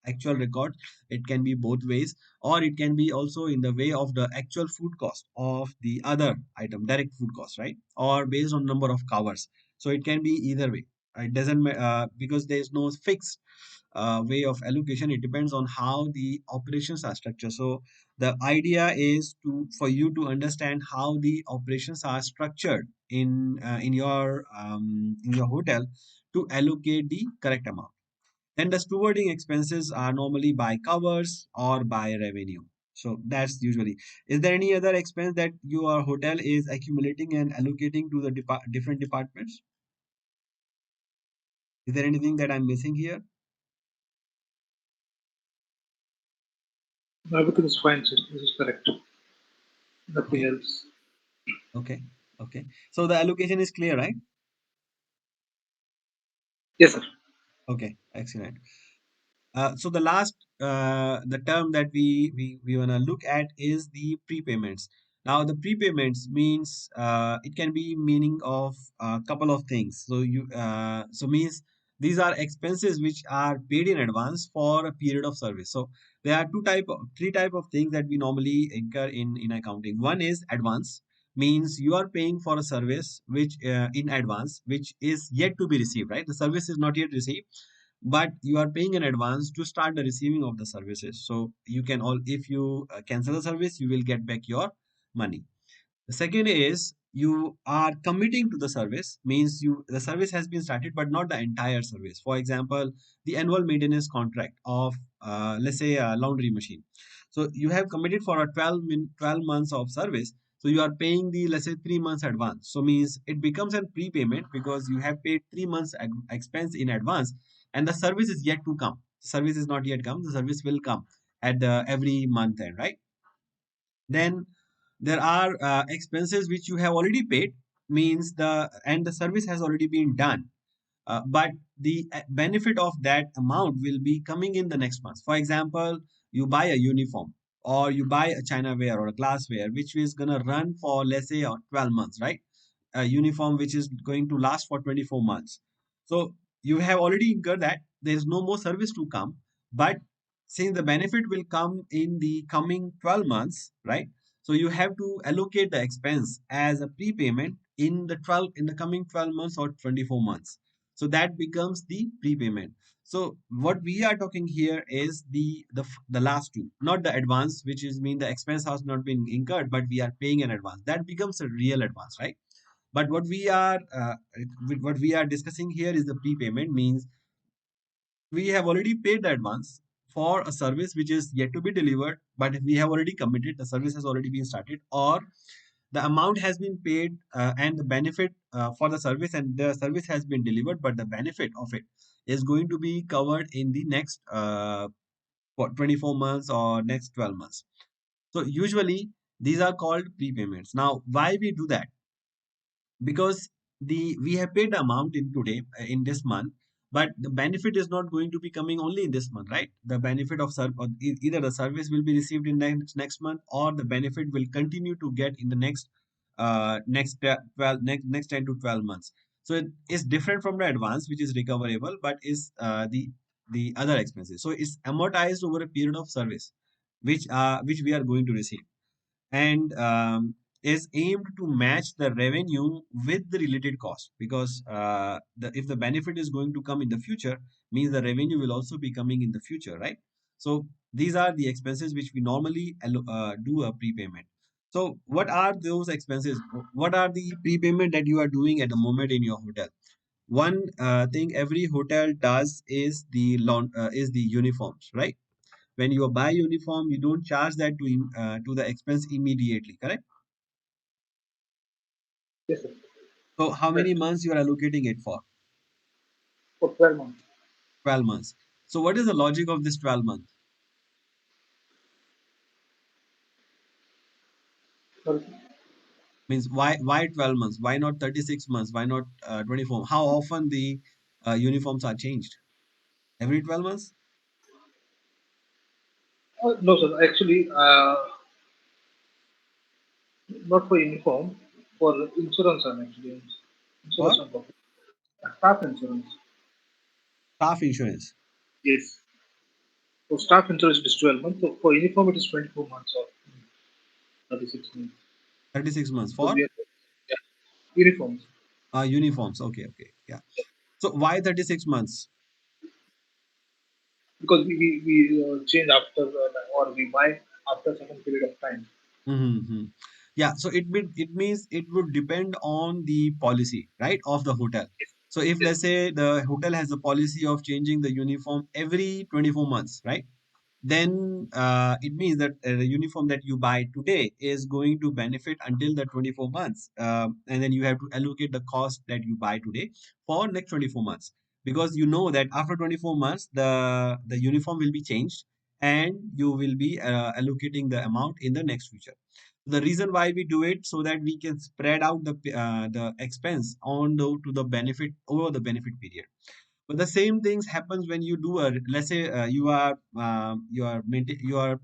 actual record. It can be both ways, or it can be also in the way of the actual food cost of the other item, direct food cost, right, or based on number of covers. So it can be either way. It doesn't because there is no fixed way of allocation. It depends on how the operations are structured. So the idea is to for you to understand how the operations are structured in your hotel to allocate the correct amount. Then the stewarding expenses are normally by covers or by revenue. So that's usually. Is there any other expense that your hotel is accumulating and allocating to the different departments? Is there anything that I'm missing here? Everything is fine, sir. This is correct. Nothing Okay, else. okay, okay. So the allocation is clear, right? Yes, sir. Okay, excellent. So the last the term that we want to look at is the prepayments. Now the prepayments means it can be meaning of a couple of things. So means these are expenses which are paid in advance for a period of service. So there are three type of things that we normally incur in accounting. One is advance, means you are paying for a service which in advance, which is yet to be received, right? The service is not yet received, but you are paying in advance to start the receiving of the services. So you can all if you cancel the service, you will get back your money. The second is you are committing to the service, means the service has been started but not the entire service. For example, the annual maintenance contract of let's say a laundry machine. So you have committed for a 12 months of service. So you are paying the, let's say, 3 months advance. So means it becomes a prepayment because you have paid 3 months expense in advance, and the service is yet to come. Service is not yet come. The service will come at the every month end, right? Then there are expenses which you have already paid, means the service has already been done, but the benefit of that amount will be coming in the next month. For example, you buy a uniform, or you buy a china ware or a glassware which is going to run for, let's say, 12 months, right? A uniform which is going to last for 24 months. So you have already incurred that. There is no more service to come. But since the benefit will come in the coming 12 months, right? So you have to allocate the expense as a prepayment in the coming 12 months or 24 months. So that becomes the prepayment. So what we are talking here is the last two, not the advance, which is mean the expense has not been incurred, but we are paying an advance. That becomes a real advance, right? But what we are discussing here is the prepayment, means we have already paid the advance for a service which is yet to be delivered, but we have already committed, the service has already been started, or the amount has been paid and the benefit for the service, and the service has been delivered, but the benefit of it is going to be covered in the next 24 months or next 12 months. So usually these are called prepayments. Now why we do that? Because we have paid the amount in this month, but we have already committed the service, and the service is yet to come. The service is not yet delivered, but the benefit of it is going to be covered in the next 12 months. So usually these are called prepayments. Now why we do that? Because the we have paid the amount in today in this month, but the benefit is not going to be coming only in this month, right? The benefit of either the service will be received in next month, or the benefit will continue to get in the next 10 to 12 months. So it is different from the advance, which is recoverable, but is the other expenses. So it's amortized over a period of service, which we are going to receive, and is aimed to match the revenue with the related cost, because if the benefit is going to come in the future, means the revenue will also be coming in the future, right? So these are the expenses which we normally do a prepayment. So what are those expenses? What are the prepayment that you are doing at the moment in your hotel? One thing every hotel does is the uniforms, right? When you buy uniform, you don't charge that to the expense immediately, correct? Yes, sir. So how Right. many months you are allocating it for? For 12 months. 12 months. So what is the logic of this 12 months? Sorry. Means why 12 months? Why not 36 months? Why not 24? How often the uniforms are changed? Every 12 months? No, sir. Actually, not for uniform, for insurance, I'm actually For insurance and profit. Staff insurance. staff insurance? Yes. For staff insurance, it is 12 months. So for uniform, it is 24 months or 36 months. 36 months Because for we are, yeah, uniforms. uniforms. Okay, okay. Yeah. So why 36 months? Because we change after or we buy after a certain period of time. Mm-hmm. Yeah, so it means it would depend on the policy, right, of the hotel. Yes. So if Yes. let's say the hotel has a policy of changing the uniform every 24 months, right? Then it means that the uniform that you buy today is going to benefit until the 24 months. And then you have to allocate the cost that you buy today for next 24 months. Because you know that after 24 months, the uniform will be changed, and you will be allocating the amount in the next future. The reason why we do it, so that we can spread out the expense on to the benefit over the benefit period. But the same things happens when you do a, let's say you are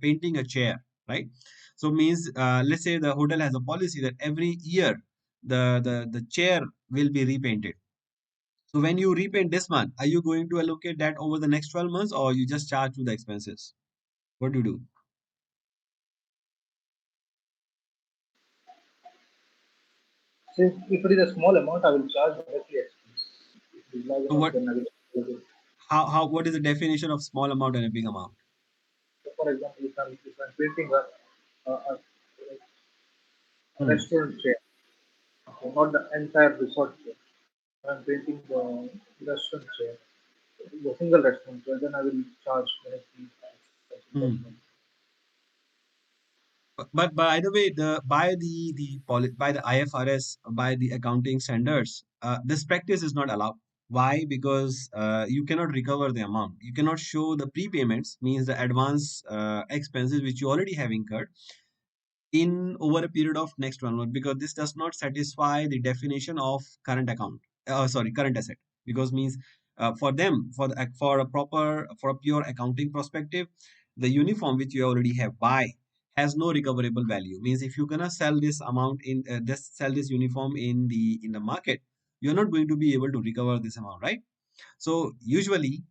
painting a chair, right? So means let's say the hotel has a policy that every year the chair will be repainted. So when you repaint this month, are you going to allocate that over the next 12 months, or you just charge to the expenses? What do you do? Since if it is a small amount, I will charge directly expense. If it is large So amount, then I will. how what is the definition of small amount and a big amount? So for example, if I'm painting a Hmm. restaurant chair, okay, not the entire resort chair. If I'm painting the restaurant chair, the single restaurant chair, then I will charge directly as Hmm. investment. But by the way, by the IFRS, by the accounting standards, this practice is not allowed. Why? Because you cannot recover the amount. You cannot show the prepayments, means the advance expenses which you already have incurred in over a period of next 1 month, because this does not satisfy the definition of current account. Sorry, current asset. Because means for them, for a proper, for a pure accounting perspective, the uniform which you already have buy has no recoverable value. Means if you're gonna sell this amount in this sell this uniform in the market, you're not going to be able to recover this amount, right? So usually,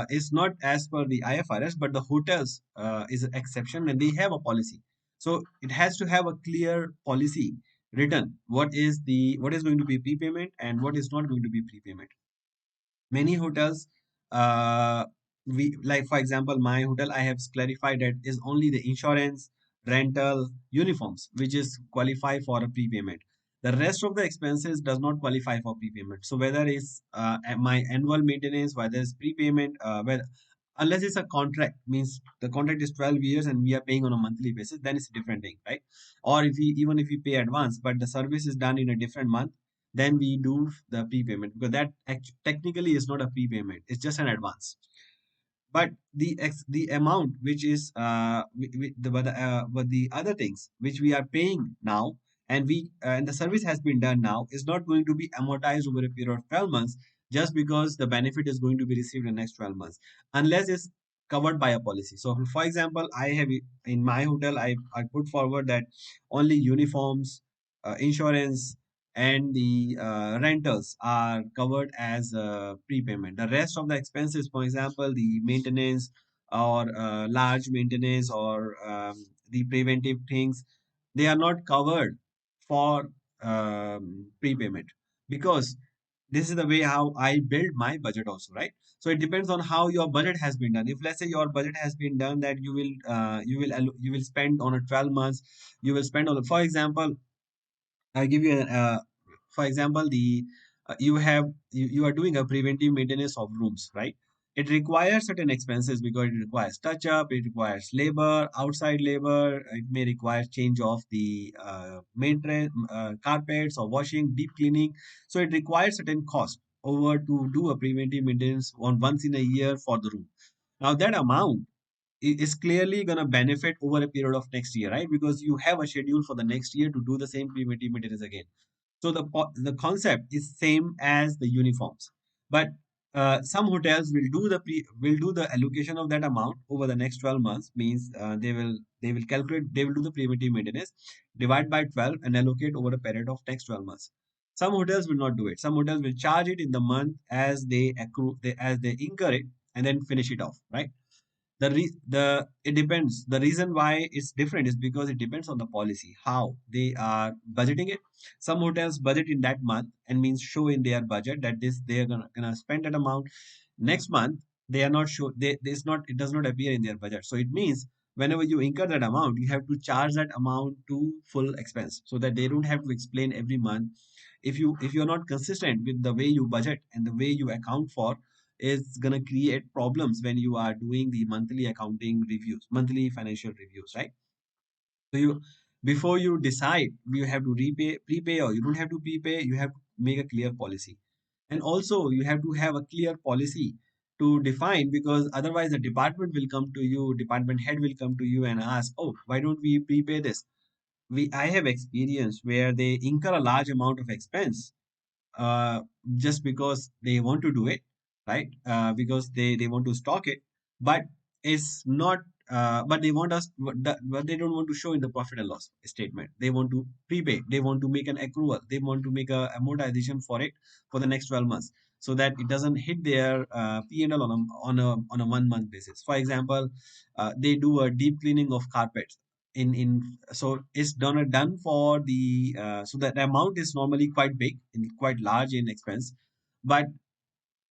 it's not as per the IFRS, but the hotels is an exception, and they have a policy. So it has to have a clear policy written. What is going to be prepayment and what is not going to be prepayment. Many hotels, uh, we like for example, my hotel, I have clarified that is only the insurance, rental, uniforms which is qualify for a prepayment. The rest of the expenses does not qualify for prepayment. So whether it's my annual maintenance, whether it's prepayment, whether unless it's a contract, means the contract is 12 years and we are paying on a monthly basis, then it's a different thing, right? Or if we even if we pay advance but the service is done in a different month, then we do the prepayment, because that technically is not a prepayment, it's just an advance. But the amount which is but the other things which we are paying now, and the service has been done now, is not going to be amortized over a period of 12 months. just because the benefit is going to be received in the next 12 months, unless it's covered by a policy. So, for example, I have in my hotel, I put forward that only uniforms, insurance, and the rentals are covered as prepayment. The rest of the expenses, for example, the maintenance or large maintenance or the preventive things, they are not covered for prepayment, because this is the way how I build my budget also, right? So it depends on how your budget has been done. If let's say your budget has been done that you will spend on a 12 months, you will spend on, for example, I give you for example, the you are doing a preventive maintenance of rooms, right? It requires certain expenses because it requires touch up, it requires labor, outside labor. It may require change of the maintenance, carpets or washing, deep cleaning. So it requires certain cost over to do a preventive maintenance on once in a year for the room. Now that amount is clearly going to benefit over a period of next year, right? Because you have a schedule for the next year to do the same preventive maintenance again. So the concept is same as the uniforms, but some hotels will do the allocation of that amount over the next 12 months. Means they will do the preventive maintenance, divide by 12, and allocate over a period of next 12 months. Some hotels will not do it. Some hotels will charge it in the month as they accrue, as they incur it, and then finish it off, right? The it depends. The reason why it's different is because it depends on the policy how they are budgeting it. Some hotels budget in that month and means show in their budget that this they are gonna spend that amount. Next month they are not sure, this not, it does not appear in their budget. So it means whenever you incur that amount, you have to charge that amount to full expense, so that they don't have to explain every month. If you're not consistent with the way you budget and the way you account for, is going to create problems when you are doing the monthly accounting reviews, monthly financial reviews, right? So you, before you decide you have to repay, prepay, or you don't have to prepay, you have to make a clear policy. And also you have to have a clear policy to define, because otherwise the department will come to you, department head will come to you and ask, oh, why don't we prepay this? I have experience where they incur a large amount of expense uh, just because they want to do it, right? Because they want to stock it, but it's not. But they want us, but they don't want to show in the profit and loss statement. They want to prepay. They want to make an accrual. They want to make a amortization for it for the next 12 months, so that it doesn't hit their P&L on a 1 month basis. For example, they do a deep cleaning of carpets in so it's done for the so that amount is normally quite big and quite large in expense, but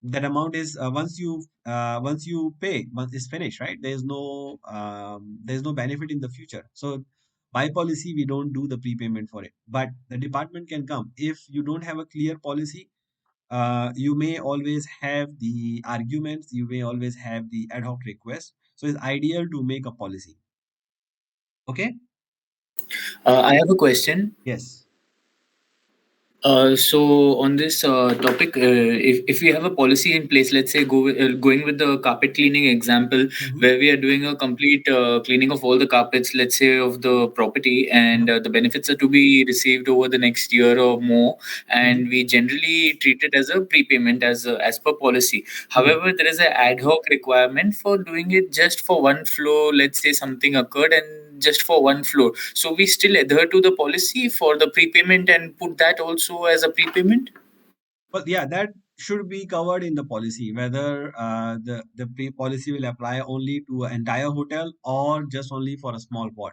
that amount is once you pay, once it's finished, right? There's no benefit in the future. So by policy we don't do the prepayment for it, but the department can come if you don't have a clear policy. You may always have the arguments, you may always have the ad hoc request, so it's ideal to make a policy. Okay. I have a question. Yes. So on this topic, if we have a policy in place, let's say going with the carpet cleaning example, Mhm. where we are doing a complete cleaning of all the carpets, let's say of the property, and Mhm. the benefits are to be received over the next year or more, Mhm. and we generally treat it as a prepayment as per policy. Mhm. However, there is an ad hoc requirement for doing it just for one floor. Let's say something occurred and just for one floor, so we still adhere to the policy for the prepayment and put that also as a prepayment. Well, yeah, that should be covered in the policy, whether the policy will apply only to an entire hotel or just only for a small pot.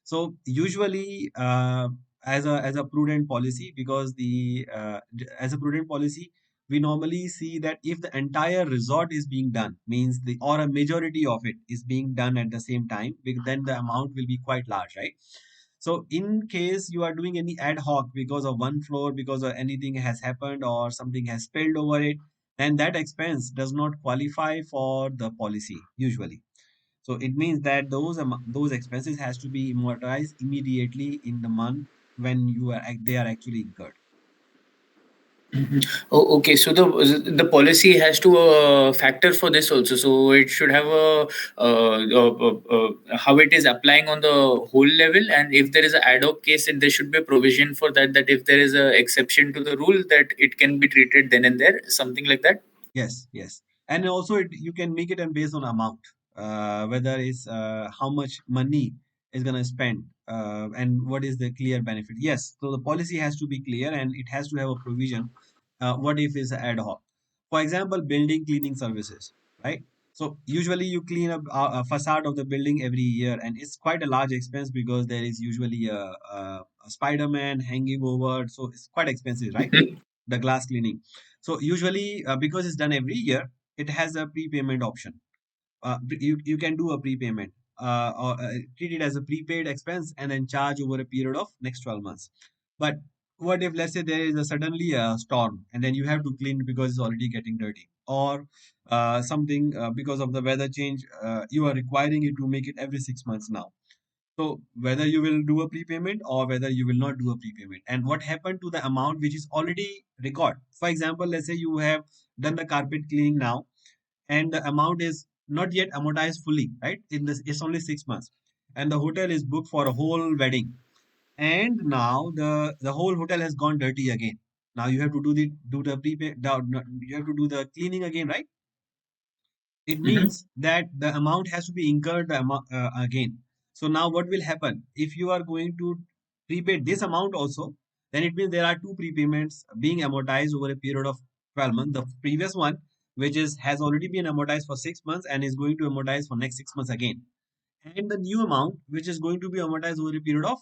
So usually, as a prudent policy, because as a prudent policy, we normally see that if the entire resort is being done, means the or a majority of it is being done at the same time, then the amount will be quite large, right? So in case you are doing any ad hoc because of one floor, because of anything has happened or something has spilled over it, then that expense does not qualify for the policy usually. So it means that those expenses has to be amortized immediately in the month when they are actually incurred. Mhm. Oh, okay. So the policy has to factor for this also. So it should have a how it is applying on the whole level, and if there is an ad hoc case, then there should be a provision for that. That if there is a exception to the rule, that it can be treated then and there, something like that. Yes, yes. And also you can make it and based on amount, whether it's how much money is going to spend and what is the clear benefit. Yes, so the policy has to be clear and it has to have a provision. What if it's ad hoc? For example, building cleaning services, right? So usually you clean up a facade of the building every year, and it's quite a large expense because there is usually a Spider-Man hanging over, so it's quite expensive, right? The glass cleaning. So usually, because it's done every year, it has a prepayment option. You can do a prepayment or treat it as a prepaid expense and then charge over a period of next 12 months. But what if, let's say, there is a suddenly a storm and then you have to clean because it's already getting dirty, or something because of the weather change, you are requiring it to make it every 6 months now. So whether you will do a prepayment or whether you will not do a prepayment, and what happened to the amount which is already record. For example, let's say you have done the carpet cleaning now, and the amount is not yet amortized fully, right? In this, it's only 6 months, and the hotel is booked for a whole wedding, and now the whole hotel has gone dirty again. Now you have to do the prepay. You have to do the cleaning again, right? It Mhm. means that the amount has to be incurred again. So now what will happen if you are going to prepay this amount also? Then it means there are two prepayments being amortized over a period of 12 months. The previous one, which is has already been amortized for 6 months and is going to amortize for next 6 months again, and the new amount which is going to be amortized over a period of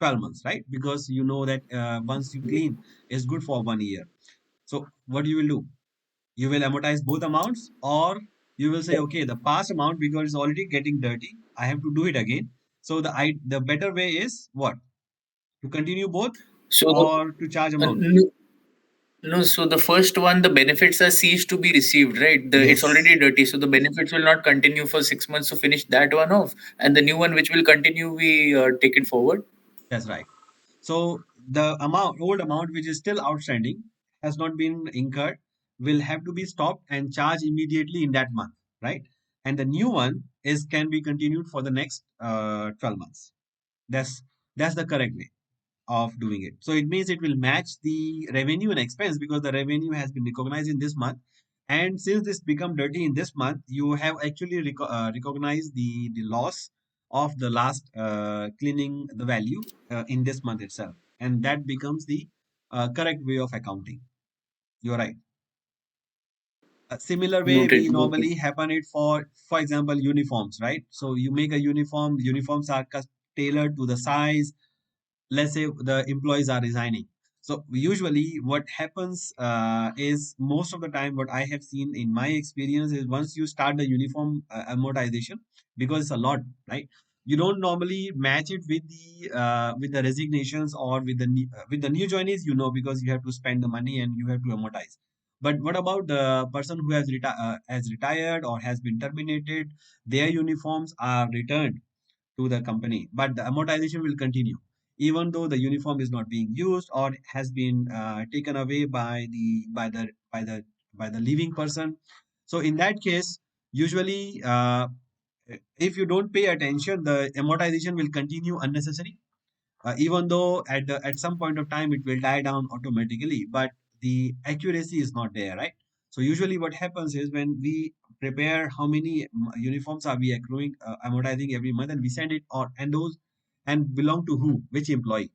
12 months, right? Because you know that once you clean, is good for 1 year. So what you will do? You will amortize both amounts, or you will say, okay, the past amount, because it's already getting dirty, I have to do it again. So the better way is what? To continue both So or to charge amount? no, no, so the first one, the benefits are ceased to be received, right? It's Yes, already dirty, so the benefits will not continue for 6 months to finish that one off, and the new one which will continue, we take it forward. that's right. So the old amount which is still outstanding, has not been incurred, will have to be stopped and charged immediately in that month, right? And the new one is can be continued for the next 12 months. That's the correct way of doing it. So it means it will match the revenue and expense because the revenue has been recognized in this month. And since this become dirty in this month, you have actually recognized the loss of the last cleaning the value in this month itself. And that becomes the correct way of accounting. You're right. A similar way we Noted, noted. normally happen it for example, uniforms, right? So you make a uniform, uniforms are tailored to the size. Let's say the employees are resigning. So usually what happens is most of the time what I have seen in my experience is once you start the uniform amortization, because it's a lot, right? You don't normally match it with the resignations or with the new joinees, because you have to spend the money and you have to amortize. But what about the person who has retired or has been terminated? Their uniforms are returned to the company, but the amortization will continue even though the uniform is not being used or has been taken away by the living person. So in that case, usually, if you don't pay attention, the amortization will continue unnecessary, even though at some point of time it will die down automatically, but the accuracy is not there, right? So usually what happens is when we prepare how many uniforms are we accruing amortizing every month, and we send it, or and those and belong to who, which employee,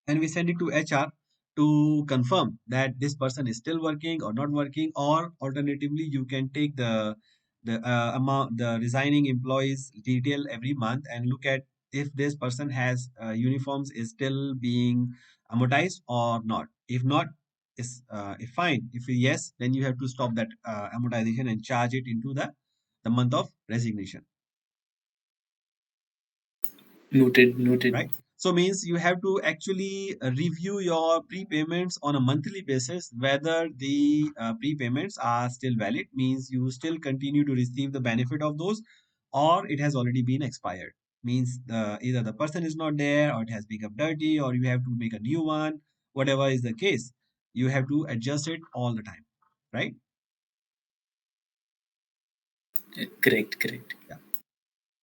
and we send it to HR to confirm that this person is still working or not working, or alternatively, you can take the resigning employees detail every month and look at if this person has uniforms is still being amortized or not. If not, is if fine. If yes, then you have to stop that amortization and charge it into the month of resignation, Noted, noted. right? So means you have to actually review your prepayments on a monthly basis, whether the prepayments are still valid, means you still continue to receive the benefit of those, or it has already been expired, means either the person is not there or it has become dirty or you have to make a new one, whatever is the case. you have to adjust it all the time, right? Correct.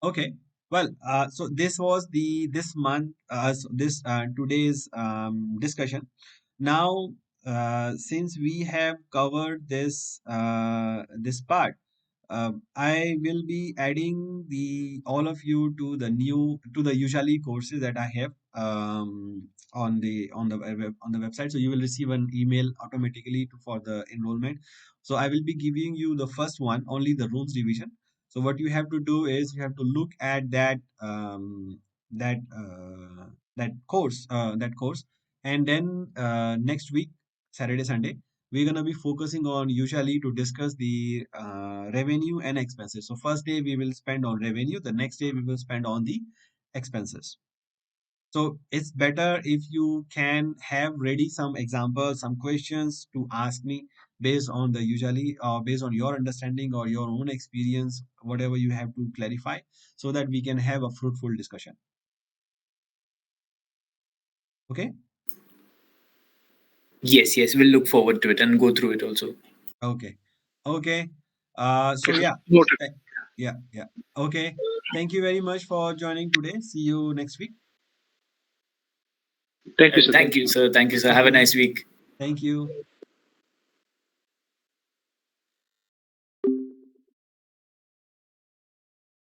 Okay. Well, so this was this month, this today's discussion. Now, since we have covered this part, I will be adding the all of you to the usually courses that I have on the website. So you will receive an email automatically for the enrollment. So I will be giving you the first one, only the rules revision. So what you have to do is you have to look at that that course, and then next week, Saturday, Sunday, we're gonna be focusing on usually to discuss the revenue and expenses. So first day we will spend on revenue, the next day we will spend on the expenses. So it's better if you can have ready some examples, some questions to ask me based on the usually based on your understanding or your own experience, whatever you have to clarify, so that we can have a fruitful discussion. Okay? Yes. We'll look forward to it and go through it also. Okay. Okay. So Okay, sir. yeah. Noted. th- yeah. Okay. Thank you very much for joining today. See you next week. Thank you, sir. Thank you, sir. Thank you, sir. Thank Have a you. nice week. Thank you.